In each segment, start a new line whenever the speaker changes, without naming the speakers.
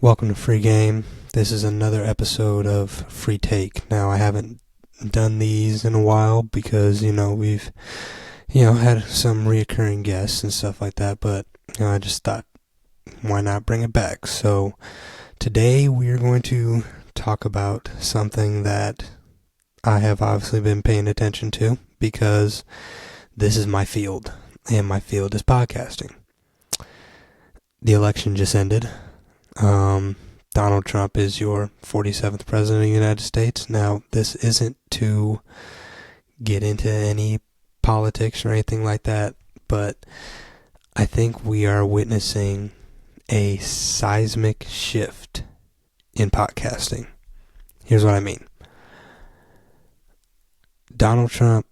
Welcome to Free Game. This is another episode of Free Take. Now, I haven't done these in a while because, we've, had some reoccurring guests and stuff like that, but, I just thought, why not bring it back? So, today we are going to talk about something that I have obviously been paying attention to because this is my field, and my field is podcasting. The election just ended. Donald Trump is your 47th president of the United States. Now, this isn't to get into any politics or anything like that, but I think we are witnessing a seismic shift in podcasting. Here's what I mean. Donald Trump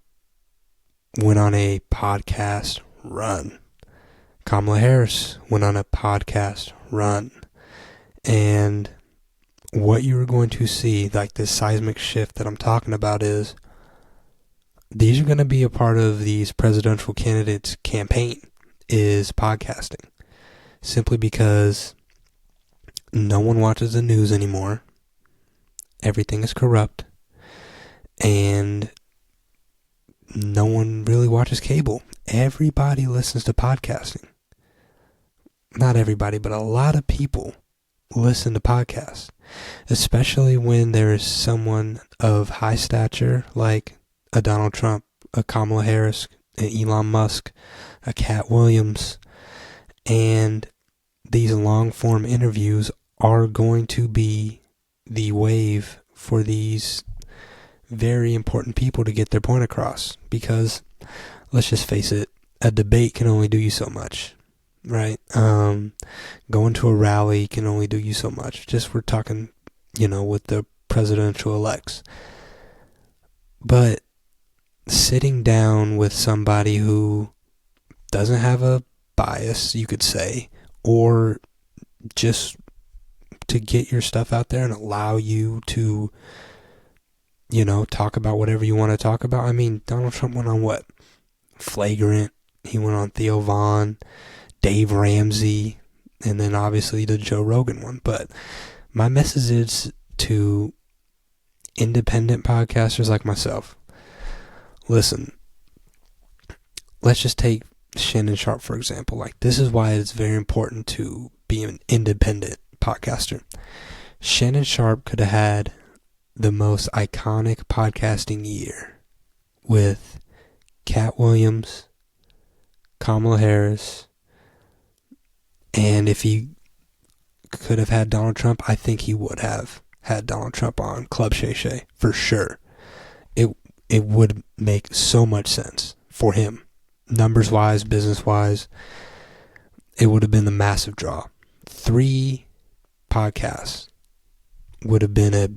went on a podcast run. Kamala Harris went on a podcast run. And what you're going to see, like this seismic shift that I'm talking about, is these are going to be a part of these presidential candidates' campaign, is podcasting. Simply because no one watches the news anymore. Everything is corrupt. And no one really watches cable. Everybody listens to podcasting. Not everybody, but a lot of people listen to podcasts, especially when there is someone of high stature like a Donald Trump, a Kamala Harris, an Elon Musk, a Cat Williams, and these long form interviews are going to be the wave for these very important people to get their point across, because let's just face it, a debate can only do you so much. Right? Going to a rally can only do you so much. Just we're talking, with the presidential elects. But sitting down with somebody who doesn't have a bias, you could say, or just to get your stuff out there and allow you to, talk about whatever you want to talk about. I mean, Donald Trump went on what? Flagrant. He went on Theo Vaughn, Dave Ramsey, and then obviously the Joe Rogan one. But my message is to independent podcasters like myself. Listen, let's just take Shannon Sharpe, for example. Like, this is why it's very important to be an independent podcaster. Shannon Sharpe could have had the most iconic podcasting year with Cat Williams, Kamala Harris, and if he could have had Donald Trump, I think he would have had Donald Trump on Club Shay Shay, for sure. It would make so much sense for him. Numbers-wise, business-wise, it would have been the massive draw. 3 podcasts would have been a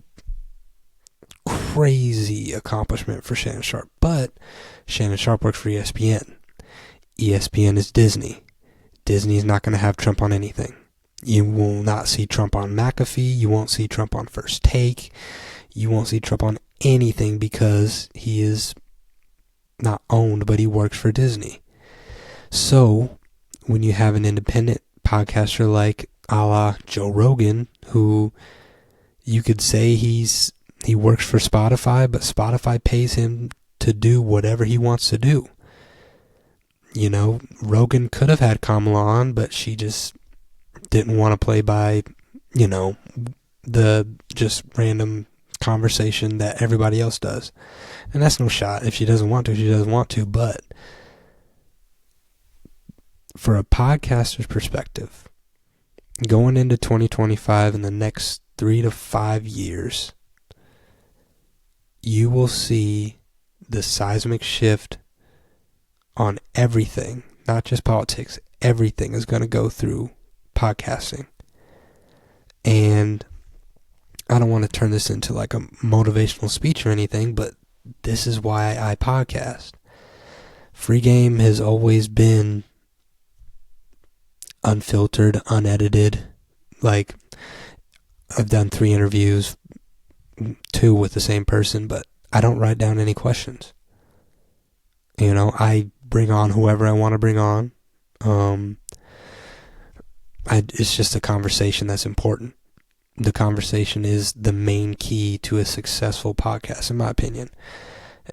crazy accomplishment for Shannon Sharpe. But Shannon Sharpe works for ESPN. ESPN is Disney. Disney's not going to have Trump on anything. You will not see Trump on McAfee. You won't see Trump on First Take. You won't see Trump on anything because he is not owned, but he works for Disney. So, when you have an independent podcaster like a la Joe Rogan, who you could say he works for Spotify, but Spotify pays him to do whatever he wants to do. Rogan could have had Kamala on, but she just didn't want to play by, the just random conversation that everybody else does. And that's no shot. If she doesn't want to, she doesn't want to. But for a podcaster's perspective, going into 2025 in the next 3 to 5 years, you will see the seismic shift on everything, not just politics. Everything is going to go through podcasting. And I don't want to turn this into like a motivational speech or anything, but this is why I podcast. Free Game has always been unfiltered, unedited. Like, I've done 3 interviews, 2 with the same person, but I don't write down any questions. I bring on whoever I want to bring on. It's just a conversation that's important. the conversation is the main key to a successful podcast, in my opinion.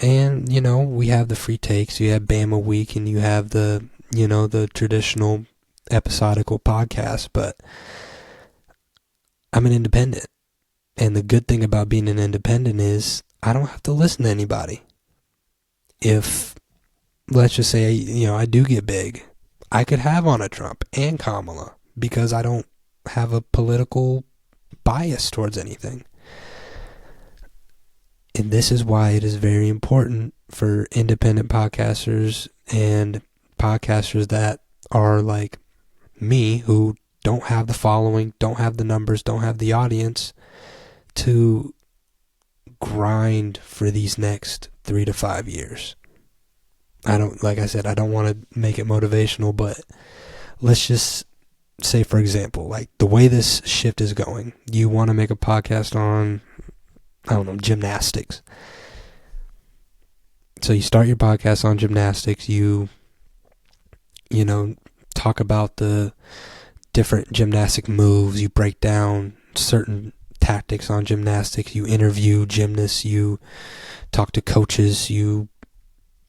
And, we have the free takes, you have Bama Week, and you have the traditional episodical podcast, but I'm an independent. And the good thing about being an independent is I don't have to listen to anybody. If, let's just say, I do get big, I could have on a Trump and Kamala because I don't have a political bias towards anything. And this is why it is very important for independent podcasters and podcasters that are like me, who don't have the following, don't have the numbers, don't have the audience, to grind for these next 3 to 5 years. Like I said, I don't want to make it motivational, but let's just say, for example, like the way this shift is going, you want to make a podcast on, gymnastics. So you start your podcast on gymnastics, you talk about the different gymnastic moves, you break down certain tactics on gymnastics, you interview gymnasts, you talk to coaches, you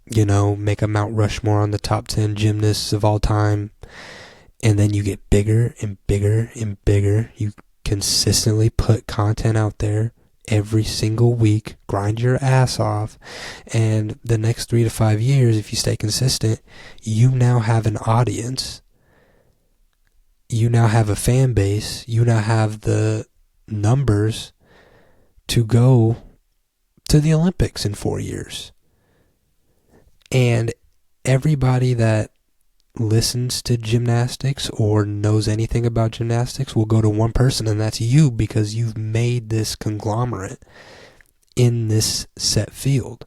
make a Mount Rushmore on the top 10 gymnasts of all time, and then you get bigger and bigger and bigger. You consistently put content out there every single week, grind your ass off, and the next 3 to 5 years, if you stay consistent, you now have an audience, you now have a fan base, you now have the numbers to go to the Olympics in 4 years. And everybody that listens to gymnastics or knows anything about gymnastics will go to one person, and that's you, because you've made this conglomerate in this set field.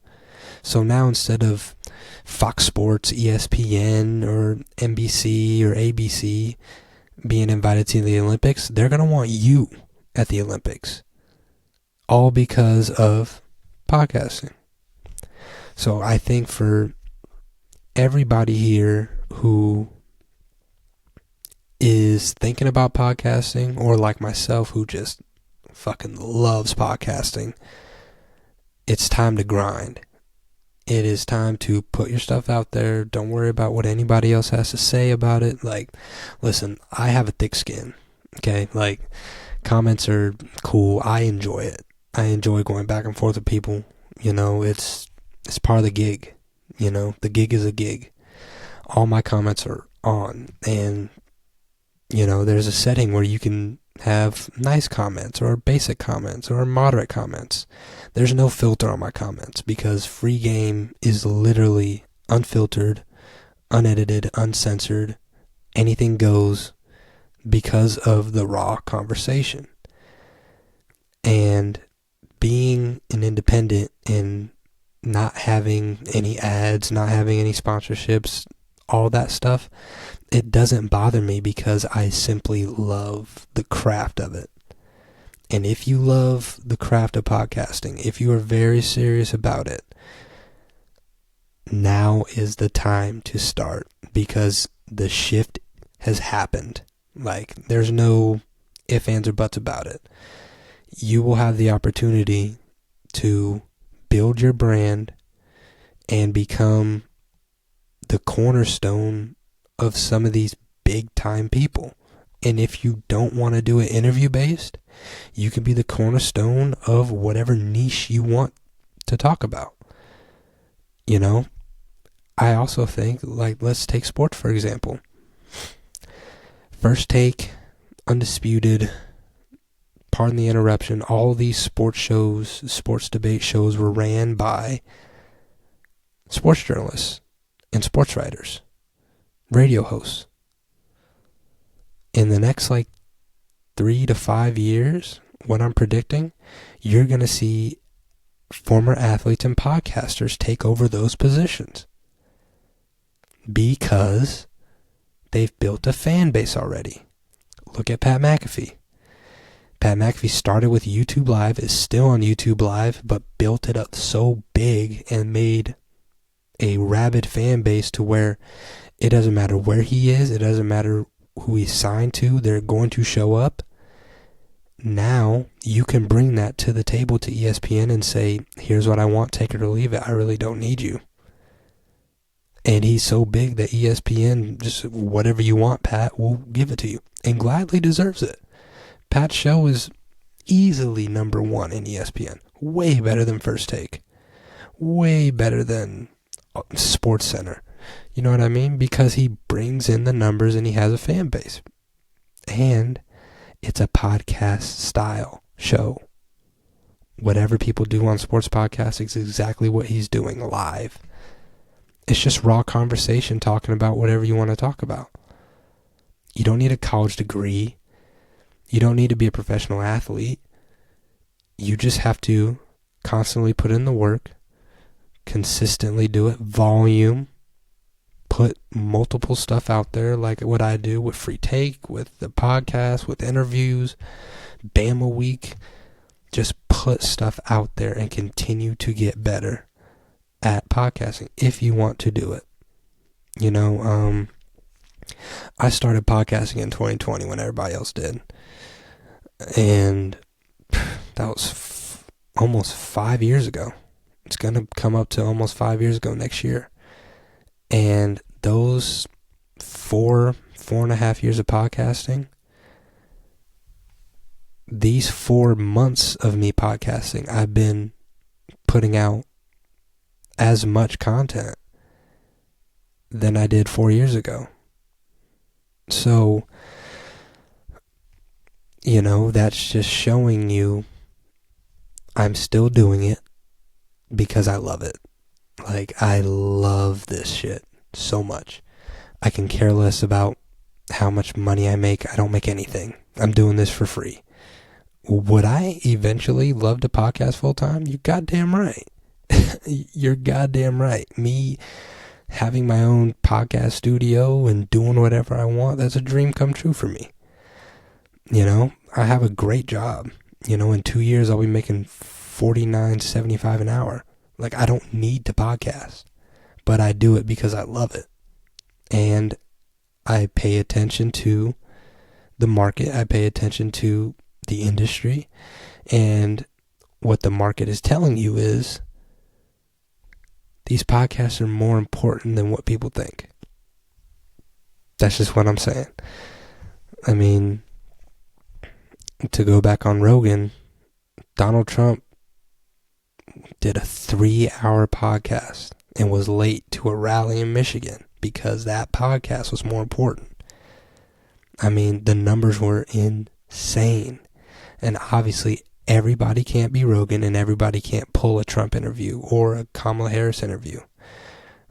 So now, instead of Fox Sports, ESPN, or NBC or ABC being invited to the Olympics, they're going to want you at the Olympics, all because of podcasting. So I think for everybody here who is thinking about podcasting, or like myself, who just fucking loves podcasting, it's time to grind. It is time to put your stuff out there. Don't worry about what anybody else has to say about it. Like, listen, I have a thick skin, okay? Like, comments are cool. I enjoy it. I enjoy going back and forth with people. It's part of the gig. The gig is a gig. All my comments are on, and there's a setting where you can have nice comments or basic comments or moderate comments. There's no filter on my comments, because free game is literally unfiltered, unedited, uncensored. Anything goes, because of the raw conversation. And being an independent and not having any ads, not having any sponsorships, all that stuff, it doesn't bother me, because I simply love the craft of it. And if you love the craft of podcasting, if you are very serious about it, now is the time to start, because the shift has happened. Like, there's no ifs, ands, or buts about it. You will have the opportunity to build your brand and become the cornerstone of some of these big time people. And if you don't want to do it interview based, you can be the cornerstone of whatever niche you want to talk about. I also think, like, let's take sports for example. First Take, Undisputed, pardon the interruption, all these sports shows, sports debate shows were ran by sports journalists and sports writers, radio hosts. In the next 3 to 5 years, what I'm predicting, you're going to see former athletes and podcasters take over those positions, because they've built a fan base already. Look at Pat McAfee. Pat McAfee started with YouTube Live, is still on YouTube Live, but built it up so big and made a rabid fan base to where it doesn't matter where he is, it doesn't matter who he's signed to, they're going to show up. now you can bring that to the table to ESPN and say, here's what I want, take it or leave it. I really don't need you. And he's so big that ESPN, just whatever you want, Pat, will give it to you. And gladly deserves it. Pat's show is easily number one in ESPN. Way better than First Take. Way better than Sports Center. You know what I mean? Because he brings in the numbers and he has a fan base. And it's a podcast style show. Whatever people do on sports podcasts is exactly what he's doing live. It's just raw conversation talking about whatever you want to talk about. You don't need a college degree. You don't need to be a professional athlete. You just have to constantly put in the work, consistently do it, volume, put multiple stuff out there like what I do with Free Take, with the podcast, with interviews, Bama Week. Just put stuff out there and continue to get better at podcasting if you want to do it. You know, I started podcasting in 2020 when everybody else did. And that was almost 5 years ago. It's going to come up to almost 5 years ago next year. And those 4.5 years of podcasting, these 4 months of me podcasting, I've been putting out as much content than I did 4 years ago. So, you know, that's just showing you I'm still doing it because I love it. Like, I love this shit so much. I can care less about how much money I make. I don't make anything. I'm doing this for free. Would I eventually love to podcast full time? You're goddamn right. You're goddamn right. Me having my own podcast studio and doing whatever I want, that's a dream come true for me. You know, I have a great job. You know, in 2 years I'll be making $49.75 an hour. Like, I don't need to podcast, but I do it because I love it. And I pay attention to the market. I pay attention to the industry. And what the market is telling you is these podcasts are more important than what people think. That's just what I'm saying. I mean, to go back on Rogan, Donald Trump did a 3-hour podcast and was late to a rally in Michigan because that podcast was more important. I mean, the numbers were insane. And obviously, everybody can't be Rogan and everybody can't pull a Trump interview or a Kamala Harris interview,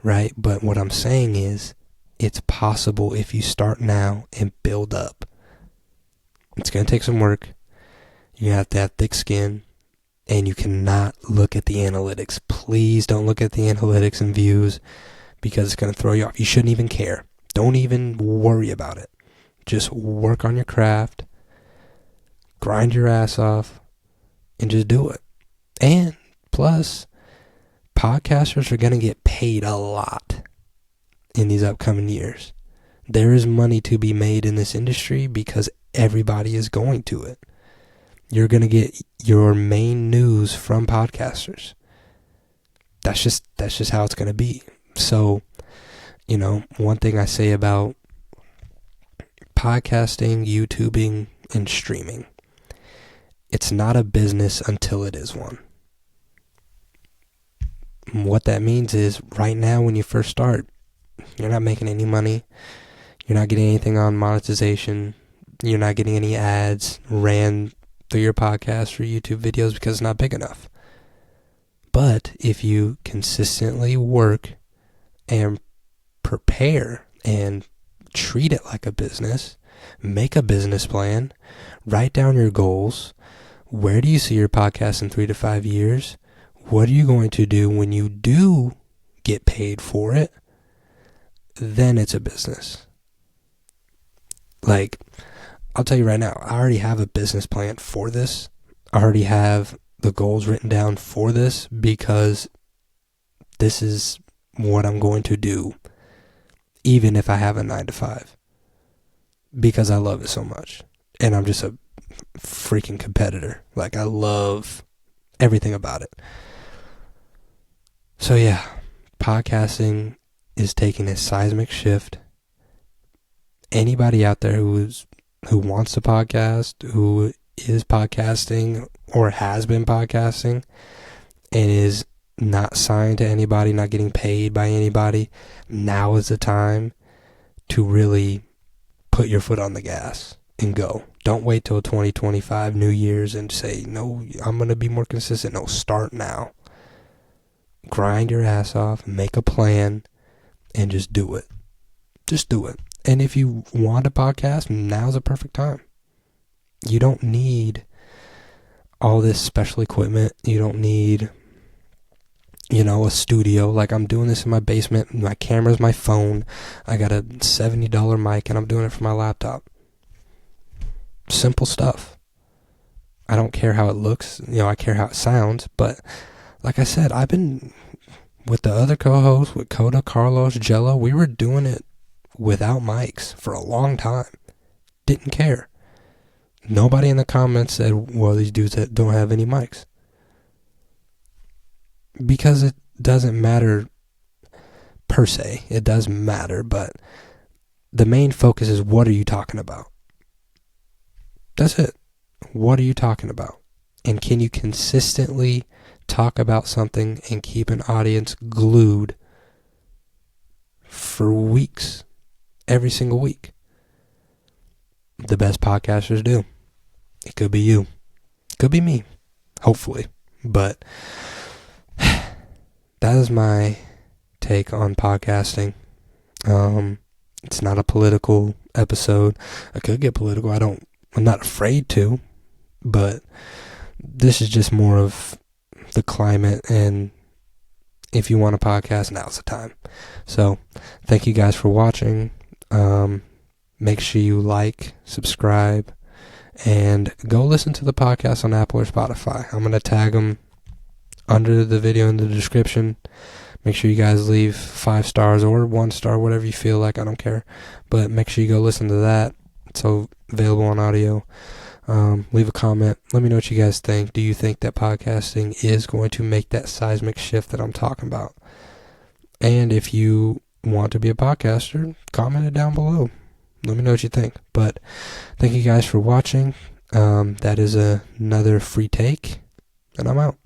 right? But what I'm saying is, it's possible if you start now and build up. It's going to take some work. You have to have thick skin, and you cannot look at the analytics. Please don't look at the analytics and views because it's going to throw you off. You shouldn't even care. Don't even worry about it. Just work on your craft, grind your ass off, and just do it. And plus, podcasters are going to get paid a lot in these upcoming years. There is money to be made in this industry because everybody is going to it. You're going to get your main news from podcasters. That's just how it's going to be. So, you know, one thing I say about podcasting, YouTubing, and streaming, it's not a business until it is one. What that means is right now when you first start, you're not making any money. You're not getting anything on monetization. You're not getting any ads ran through your podcast or YouTube videos because it's not big enough. But if you consistently work and prepare and treat it like a business, make a business plan, write down your goals. Where do you see your podcast in 3 to 5 years? What are you going to do when you do get paid for it? Then it's a business. Like, I'll tell you right now, I already have a business plan for this. I already have the goals written down for this because this is what I'm going to do even if I have a 9 to 5 because I love it so much. And I'm just a freaking competitor. Like, I love everything about it. So yeah, podcasting is taking a seismic shift. Anybody out there who wants to podcast, who is podcasting or has been podcasting and is not signed to anybody, not getting paid by anybody, now is the time to really put your foot on the gas and go. Don't wait till 2025 New Year's and say, no, I'm going to be more consistent. No, start now. Grind your ass off, make a plan, and just do it. Just do it. And if you want a podcast, now's the perfect time. You don't need all this special equipment. You don't need, a studio. Like, I'm doing this in my basement. My camera's my phone. I got a $70 mic, and I'm doing it from my laptop. Simple stuff. I don't care how it looks. I care how it sounds. But like I said, I've been with the other co-hosts, with Coda, Carlos, Jello. We were doing it without mics for a long time. Didn't care. Nobody in the comments said, well, these dudes that don't have any mics. Because it doesn't matter per se. It does matter, but the main focus is, what are you talking about? That's it. What are you talking about? And can you consistently talk about something and keep an audience glued for weeks, every single week? The best podcasters do. It could be you. It could be me. Hopefully. But that is my take on podcasting. It's not a political episode. I could get political. I'm not afraid to, but this is just more of the climate, and if you want a podcast, now's the time. So thank you guys for watching. Make sure you like, subscribe, and go listen to the podcast on Apple or Spotify. I'm going to tag them under the video in the description. Make sure you guys leave 5 stars or 1 star, whatever you feel like. I don't care. But make sure you go listen to that. It's available on audio. Leave a comment. Let me know what you guys think. Do you think that podcasting is going to make that seismic shift that I'm talking about? And if you want to be a podcaster, comment it down below. Let me know what you think. But thank you guys for watching. That is another free take, and I'm out.